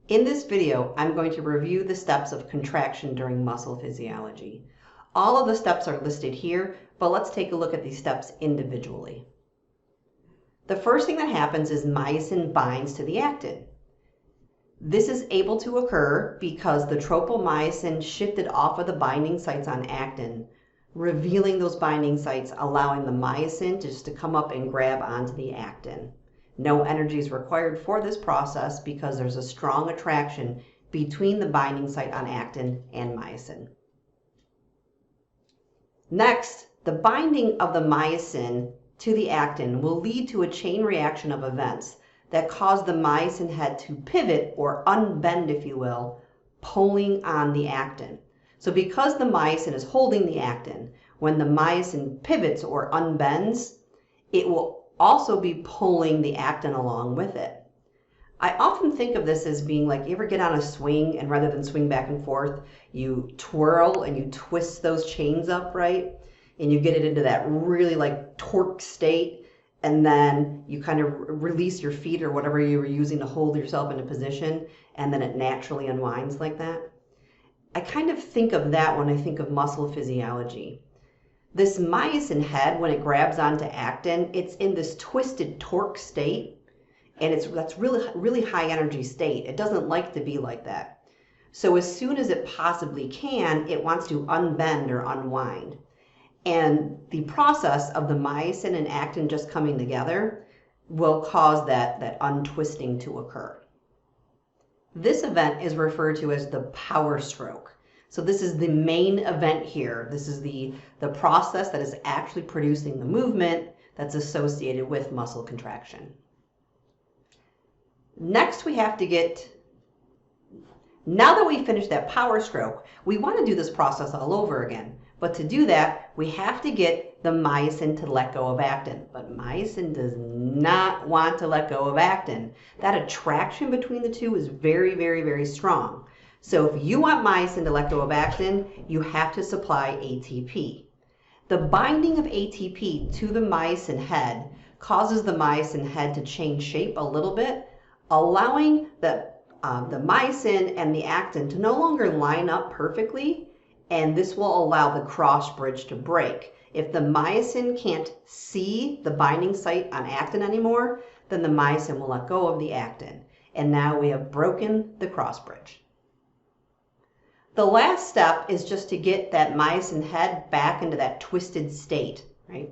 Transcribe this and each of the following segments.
In this video, I'm going to review the steps of contraction during muscle physiology. All of the steps are listed here, but let's take a look at these steps individually. The first thing that happens is myosin binds to the actin. This is able to occur because the tropomyosin shifted off of the binding sites on actin, revealing those binding sites, allowing the myosin just to come up and grab onto the actin. No energy is required for this process because there's a strong attraction between the binding site on actin and myosin. Next, the binding of the myosin to the actin will lead to a chain reaction of events that cause the myosin head to pivot or unbend, if you will, pulling on the actin. So because the myosin is holding the actin, when the myosin pivots or unbends, it will also be pulling the actin along with it. I often think of this as being like, you ever get on a swing and rather than swing back and forth, you twirl and you twist those chains up, right? And you get it into that really like torque state, and then you kind of release your feet or whatever you were using to hold yourself into position, and then it naturally unwinds like that. I kind of think of that when I think of muscle physiology. This myosin head, when it grabs onto actin, it's in this twisted torque state, and that's really high energy state. It doesn't like to be like that. So as soon as it possibly can, it wants to unbend or unwind. And the process of the myosin and actin just coming together will cause that untwisting to occur. This event is referred to as the power stroke. So this is the main event here. This is the process that is actually producing the movement that's associated with muscle contraction. Next, we have to get, now that we finished that power stroke, we want to do this process all over again. But to do that, we have to get the myosin to let go of actin. But myosin does not want to let go of actin. That attraction between the two is very, very, very strong. So if you want myosin to let go of actin, you have to supply ATP. The binding of ATP to the myosin head causes the myosin head to change shape a little bit, allowing the myosin and the actin to no longer line up perfectly, and this will allow the cross bridge to break. If the myosin can't see the binding site on actin anymore, then the myosin will let go of the actin, and now we have broken the cross bridge. The last step is just to get that myosin head back into that twisted state, right?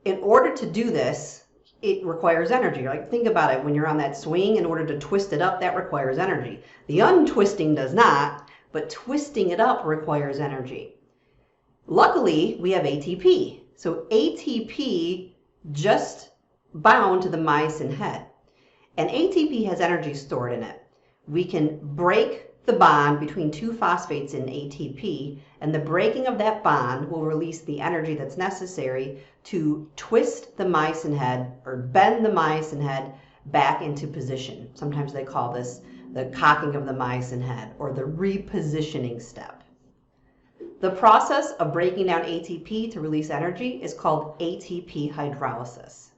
In order to do this, it requires energy. Like, think about it, when you're on that swing, in order to twist it up, that requires energy. The untwisting does not, but twisting it up requires energy. Luckily, we have ATP. So ATP just bound to the myosin head. And ATP has energy stored in it. We can break the bond between two phosphates in ATP, and the breaking of that bond will release the energy that's necessary to twist the myosin head or bend the myosin head back into position. Sometimes they call this the cocking of the myosin head or the repositioning step. The process of breaking down ATP to release energy is called ATP hydrolysis.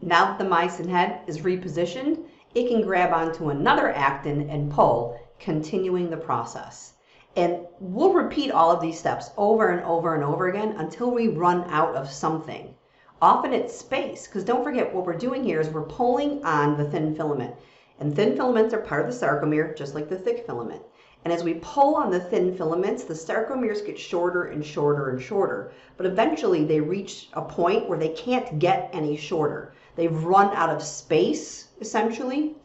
Now that the myosin head is repositioned, it can grab onto another actin and pull, continuing the process. And we'll repeat all of these steps over and over and over again until we run out of something. Often it's space, because don't forget what we're doing here is we're pulling on the thin filament. And thin filaments are part of the sarcomere, just like the thick filament. And as we pull on the thin filaments, the sarcomeres get shorter and shorter and shorter. But eventually they reach a point where they can't get any shorter. They've run out of space, essentially.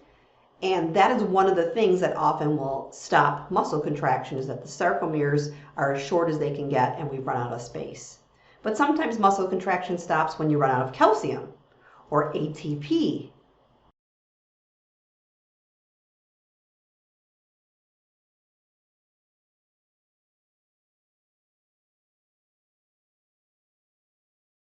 And that is one of the things that often will stop muscle contraction, is that the sarcomeres are as short as they can get and we've run out of space. But sometimes muscle contraction stops when you run out of calcium or ATP.